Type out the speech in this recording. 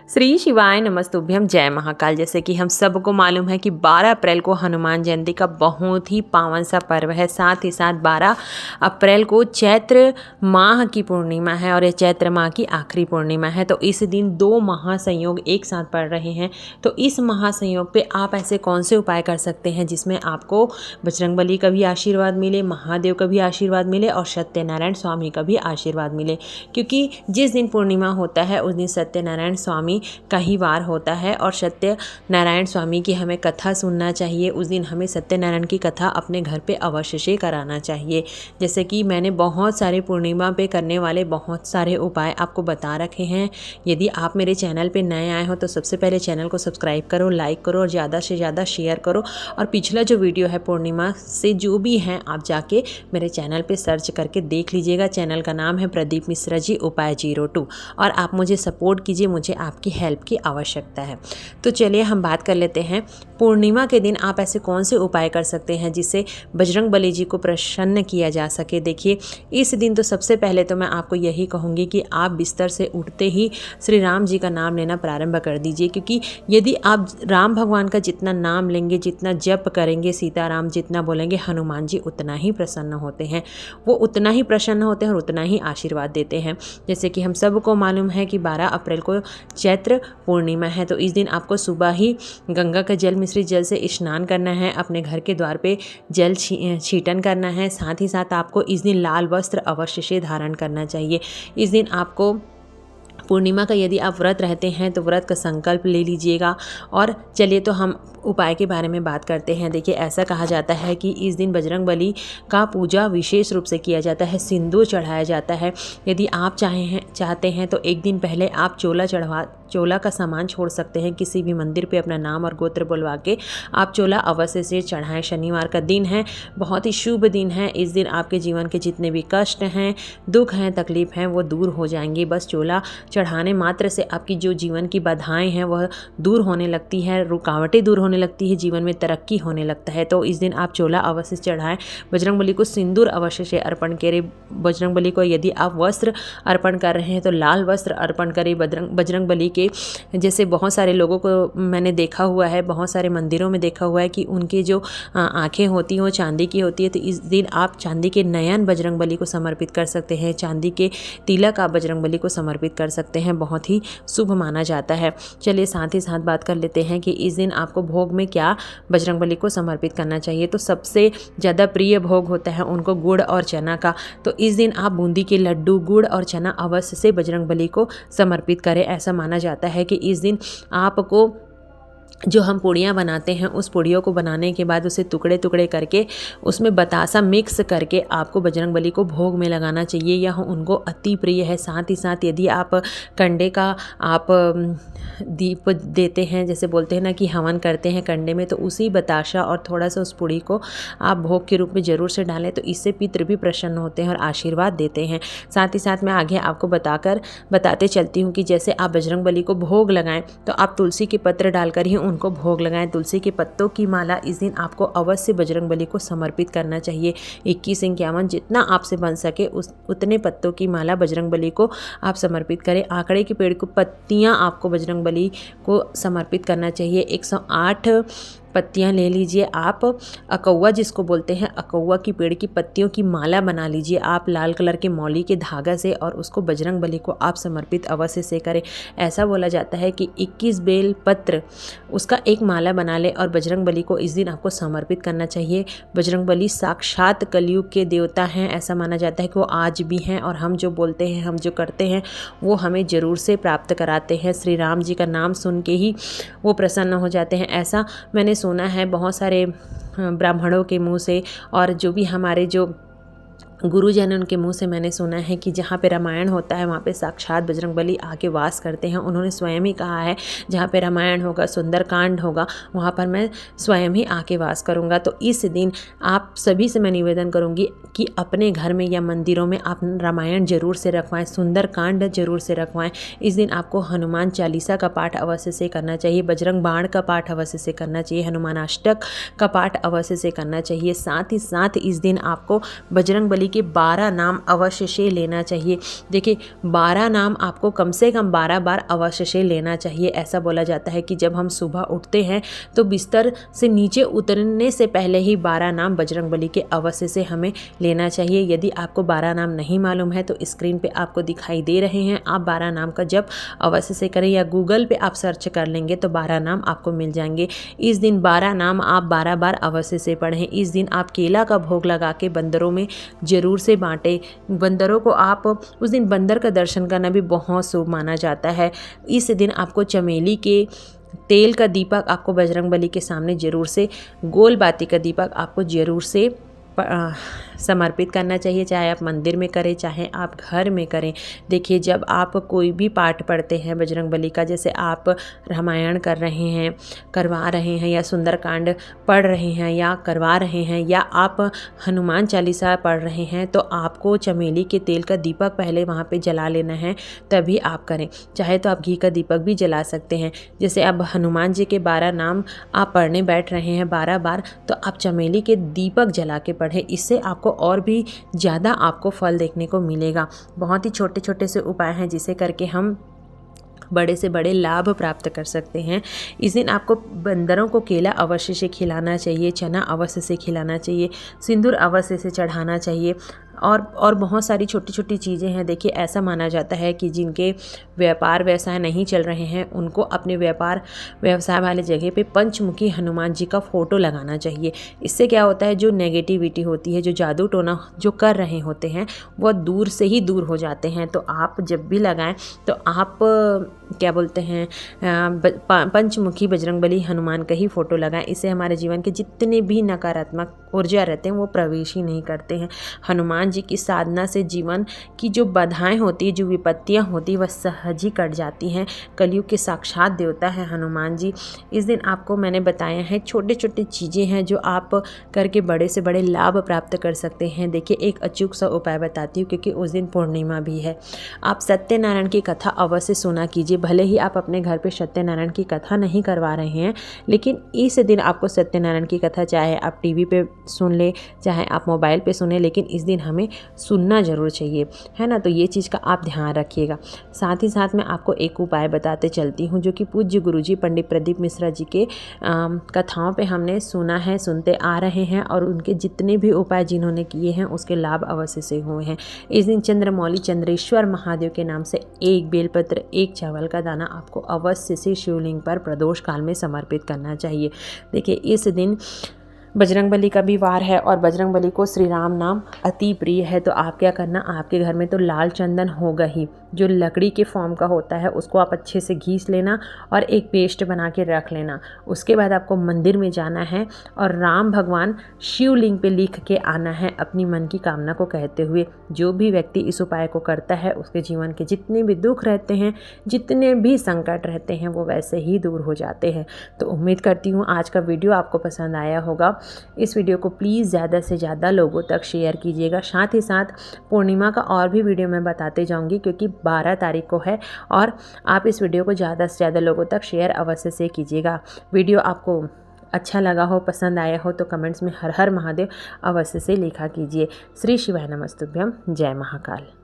श्री शिवाय नमस्तुभ्यम। जय महाकाल। जैसे कि हम सबको मालूम है कि 12 अप्रैल को हनुमान जयंती का बहुत ही पावन सा पर्व है। साथ ही साथ 12 अप्रैल को चैत्र माह की पूर्णिमा है और ये चैत्र माह की आखिरी पूर्णिमा है। तो इस दिन दो महासंयोग एक साथ पड़ रहे हैं। तो इस महासंयोग पे आप ऐसे कौन से उपाय कर सकते हैं जिसमें आपको बजरंगबली का भी आशीर्वाद मिले, महादेव का भी आशीर्वाद मिले और सत्यनारायण स्वामी का भी आशीर्वाद मिले। क्योंकि जिस दिन पूर्णिमा होता है उस दिन सत्यनारायण स्वामी का ही वार होता है और सत्यनारायण स्वामी की हमें कथा सुनना चाहिए। उस दिन हमें सत्यनारायण की कथा अपने घर पे अवश्य से कराना चाहिए। जैसे कि मैंने बहुत सारे पूर्णिमा पे करने वाले बहुत सारे उपाय आपको बता रखे हैं। यदि आप मेरे चैनल पे नए आए हो तो सबसे पहले चैनल को सब्सक्राइब करो, लाइक करो और ज़्यादा से ज़्यादा शेयर करो। और पिछला जो वीडियो है पूर्णिमा से जो भी हैं आप जाके मेरे चैनल पे सर्च करके देख लीजिएगा। चैनल का नाम है प्रदीप मिश्रा जी उपाय 02 और आप मुझे सपोर्ट कीजिए, मुझे आपकी हेल्प की आवश्यकता है। तो चलिए हम बात कर लेते हैं पूर्णिमा के दिन आप ऐसे कौन से उपाय कर सकते हैं जिससे बजरंगबली जी को प्रसन्न किया जा सके। देखिए इस दिन तो सबसे पहले तो मैं आपको यही कहूँगी कि आप बिस्तर से उठते ही श्री राम जी का नाम लेना प्रारंभ कर दीजिए। क्योंकि यदि आप राम भगवान का जितना नाम लेंगे, जितना जप करेंगे, सीताराम जितना बोलेंगे, हनुमान जी उतना ही प्रसन्न होते हैं। वो उतना ही प्रसन्न होते हैं और उतना ही आशीर्वाद देते हैं। जैसे कि हम सबको मालूम है कि 12 अप्रैल को चैत्र पूर्णिमा है। तो इस दिन आपको सुबह ही गंगा का जल मिश्रित जल से स्नान करना है, अपने घर के द्वार पे जल छीटन करना है। साथ ही साथ आपको इस दिन लाल वस्त्र अवश्य से धारण करना चाहिए। इस दिन आपको पूर्णिमा का यदि आप व्रत रहते हैं तो व्रत का संकल्प ले लीजिएगा। और चलिए तो हम उपाय के बारे में बात करते हैं। देखिए ऐसा कहा जाता है कि इस दिन बजरंगबली का पूजा विशेष रूप से किया जाता है, सिंदूर चढ़ाया जाता है। यदि आप चाहते हैं तो एक दिन पहले आप चोला का सामान छोड़ सकते हैं। किसी भी मंदिर पे अपना नाम और गोत्र बुलवा के आप चोला अवश्य से चढ़ाएं। शनिवार का दिन है, बहुत ही शुभ दिन है। इस दिन आपके जीवन के जितने भी कष्ट हैं, दुख हैं, तकलीफ हैं वो दूर हो जाएंगी। बस चोला चढ़ाने मात्र से आपकी जो जीवन की बाधाएं हैं वह दूर होने लगती है, रुकावटें दूर होने लगती है, जीवन में तरक्की होने लगता है। तो इस दिन आप चोला अवश्य चढ़ाएं। बजरंगबली को सिंदूर अवश्य से अर्पण करें। बजरंगबली को यदि आप वस्त्र अर्पण कर रहे हैं तो लाल वस्त्र अर्पण करें। बजरंगबली के जैसे बहुत सारे लोगों को मैंने देखा हुआ है, बहुत सारे मंदिरों में देखा हुआ है कि उनकी जो आंखें होती हैं वो चांदी की होती है। तो इस दिन आप चांदी के नयन बजरंगबली को समर्पित कर सकते हैं, चांदी के तिलक आप बजरंगबली को समर्पित कर सकते हैं, बहुत ही शुभ माना जाता है। चलिए साथ ही साथ बात कर लेते हैं कि इस दिन आपको भोग में क्या बजरंगबली को समर्पित करना चाहिए। तो सबसे ज़्यादा प्रिय भोग होता है उनको गुड़ और चना का। तो इस दिन आप बूंदी के लड्डू, गुड़ और चना अवश्य से बजरंगबली को समर्पित करें। ऐसा माना जाता है कि इस दिन आपको जो हम पूड़ियाँ बनाते हैं उस पूड़ियों को बनाने के बाद उसे टुकड़े टुकड़े करके उसमें बतासा मिक्स करके आपको बजरंगबली को भोग में लगाना चाहिए। यह उनको अति प्रिय है। साथ ही साथ यदि आप कंडे का आप दीप देते हैं, जैसे बोलते हैं ना कि हवन करते हैं कंडे में, तो उसी बताशा और थोड़ा सा उस पूड़ी को आप भोग के रूप में ज़रूर से डालें। तो इससे पितृ भी प्रसन्न होते हैं और आशीर्वाद देते हैं। साथ ही साथ मैं आगे आपको बताते चलती हूँ कि जैसे आप बजरंगबली को भोग लगाएं तो आप तुलसी के पत्र डालकर ही उनको भोग लगाएं। तुलसी के पत्तों की माला इस दिन आपको अवश्य बजरंगबली को समर्पित करना चाहिए। 21-51 जितना आपसे बन सके उतने पत्तों की माला बजरंगबली को आप समर्पित करें। आंकड़े के पेड़ को पत्तियां आपको बजरंगबली को समर्पित करना चाहिए। 108 पत्तियां ले लीजिए आप। अकौवा जिसको बोलते हैं, अकौवा की पेड़ की पत्तियों की माला बना लीजिए आप लाल कलर के मौली के धागा से और उसको बजरंगबली को आप समर्पित अवश्य से करें। ऐसा बोला जाता है कि 21 बेल पत्र उसका एक माला बना ले और बजरंगबली को इस दिन आपको समर्पित करना चाहिए। बजरंगबली साक्षात कलयुग के देवता हैं। ऐसा माना जाता है कि वो आज भी हैं और हम जो बोलते हैं, हम जो करते हैं वो हमें ज़रूर से प्राप्त कराते हैं। श्री राम जी का नाम सुन के ही वो प्रसन्न हो जाते हैं। ऐसा मैंने सुना है बहुत सारे ब्राह्मणों के मुंह से और जो भी हमारे जो गुरुजन उनके मुंह से मैंने सुना है कि जहाँ पे रामायण होता है वहाँ पे साक्षात बजरंगबली आके वास करते हैं। उन्होंने स्वयं ही कहा है जहाँ पे रामायण होगा, सुंदरकांड होगा, वहाँ पर मैं स्वयं ही आके वास करूँगा। तो इस दिन आप सभी से मैं निवेदन करूँगी कि अपने घर में या मंदिरों में आप रामायण जरूर से रखवाएं, सुंदरकांड जरूर से रखवाएं। इस दिन आपको हनुमान चालीसा का पाठ अवश्य से करना चाहिए, बजरंग बाण का पाठ अवश्य से करना चाहिए, हनुमान अष्टक का पाठ अवश्य से करना चाहिए। साथ ही साथ इस दिन आपको बजरंगबली के 12 नाम अवश्य से लेना चाहिए। देखिए 12 नाम आपको कम से कम 12 बार अवश्य से लेना चाहिए। ऐसा बोला जाता है कि जब हम सुबह उठते हैं तो बिस्तर से नीचे उतरने से पहले ही 12 नाम बजरंगबली के अवश्य से हमें लेना चाहिए। यदि आपको 12 नाम नहीं मालूम है तो स्क्रीन पे आपको दिखाई दे रहे हैं, आप 12 नाम का जब अवश्य से करें या गूगल पे आप सर्च कर लेंगे तो 12 नाम आपको मिल जाएंगे। इस दिन 12 नाम आप 12 बार अवश्य से पढ़ें। इस दिन आप केला का भोग लगा के बंदरों में ज़रूर से बांटें। बंदरों को आप उस दिन बंदर का दर्शन करना भी बहुत शुभ माना जाता है। इस दिन आपको चमेली के तेल का दीपक आपको बजरंगबली के सामने ज़रूर से, गोल बाती का दीपक आपको ज़रूर से समर्पित करना चाहिए, चाहे आप मंदिर में करें चाहे आप घर में करें। देखिए जब आप कोई भी पाठ पढ़ते हैं बजरंगबली का, जैसे आप रामायण कर रहे हैं, करवा रहे हैं, या सुंदरकांड पढ़ रहे हैं या करवा रहे हैं, या आप हनुमान चालीसा पढ़ रहे हैं, तो आपको चमेली के तेल का दीपक पहले वहाँ पे जला लेना है, तभी आप करें। चाहे तो आप घी का दीपक भी जला सकते हैं। जैसे अब हनुमान जी के 12 नाम आप पढ़ने बैठ रहे हैं 12 बार, तो आप चमेली के दीपक जला के पढ़ें। इससे आपको और भी ज़्यादा आपको फल देखने को मिलेगा। बहुत ही छोटे छोटे से उपाय हैं जिसे करके हम बड़े से बड़े लाभ प्राप्त कर सकते हैं। इस दिन आपको बंदरों को केला अवश्य से खिलाना चाहिए, चना अवश्य से खिलाना चाहिए, सिंदूर अवश्य से चढ़ाना चाहिए, और बहुत सारी छोटी छोटी चीज़ें हैं। देखिए ऐसा माना जाता है कि जिनके व्यापार व्यवसाय नहीं चल रहे हैं उनको अपने व्यापार व्यवसाय वाले जगह पे पंचमुखी हनुमान जी का फ़ोटो लगाना चाहिए। इससे क्या होता है, जो नेगेटिविटी होती है, जो जादू टोना जो कर रहे होते हैं, वो दूर से ही दूर हो जाते हैं। तो आप जब भी लगाएं तो आप क्या बोलते हैं, पंचमुखी बजरंगबली हनुमान का ही फ़ोटो लगाएं। इससे हमारे जीवन के जितने भी नकारात्मक ऊर्जा रहते हैं वो प्रवेश ही नहीं करते हैं। हनुमान जी की साधना से जीवन की जो बाधाएं होती है, जो विपत्तियां होती है, वह सहज ही कट जाती हैं। कलयुग के साक्षात देवता है हनुमान जी। इस दिन आपको मैंने बताया है छोटे छोटे चीज़ें हैं जो आप करके बड़े से बड़े लाभ प्राप्त कर सकते हैं। देखिए एक अचूक सा उपाय बताती हूँ, क्योंकि उस दिन पूर्णिमा भी है। आप सत्यनारायण की कथा अवश्य सुना कीजिए। भले ही आप अपने घर पर सत्यनारायण की कथा नहीं करवा रहे हैं, लेकिन इस दिन आपको सत्यनारायण की कथा चाहे आप टीवी पे सुन ले चाहे आप मोबाइल पे सुने, लेकिन इस दिन हमें सुनना ज़रूर चाहिए, है ना। तो ये चीज़ का आप ध्यान रखिएगा। साथ ही साथ मैं आपको एक उपाय बताते चलती हूँ जो कि पूज्य गुरुजी पंडित प्रदीप मिश्रा जी के कथाओं पे हमने सुना है, सुनते आ रहे हैं, और उनके जितने भी उपाय जिन्होंने किए हैं उसके लाभ अवश्य से हुए हैं। इस दिन चंद्रमौली चंद्रेश्वर महादेव के नाम से एक बेलपत्र, एक चावल का दाना आपको अवश्य से शिवलिंग पर प्रदोष काल में समर्पित करना चाहिए। देखिए इस दिन बजरंगबली का भी वार है और बजरंगबली को श्री राम नाम अति प्रिय है। तो आप क्या करना, आपके घर में तो लाल चंदन होगा ही, जो लकड़ी के फॉर्म का होता है उसको आप अच्छे से घीस लेना और एक पेस्ट बना के रख लेना। उसके बाद आपको मंदिर में जाना है और राम भगवान शिवलिंग पे लिख के आना है अपनी मन की कामना को कहते हुए। जो भी व्यक्ति इस उपाय को करता है उसके जीवन के जितने भी दुख रहते हैं, जितने भी संकट रहते हैं, वो वैसे ही दूर हो जाते हैं। तो उम्मीद करती हूँ आज का वीडियो आपको पसंद आया होगा। इस वीडियो को प्लीज़ ज़्यादा से ज़्यादा लोगों तक शेयर कीजिएगा। साथ ही साथ पूर्णिमा का और भी वीडियो मैं बताते जाऊंगी, क्योंकि 12 तारीख को है, और आप इस वीडियो को ज़्यादा से ज़्यादा लोगों तक शेयर अवश्य से कीजिएगा। वीडियो आपको अच्छा लगा हो, पसंद आया हो तो कमेंट्स में हर हर महादेव अवश्य से लिखा कीजिए। श्री शिवाय नमस्तुभ्यम। जय महाकाल।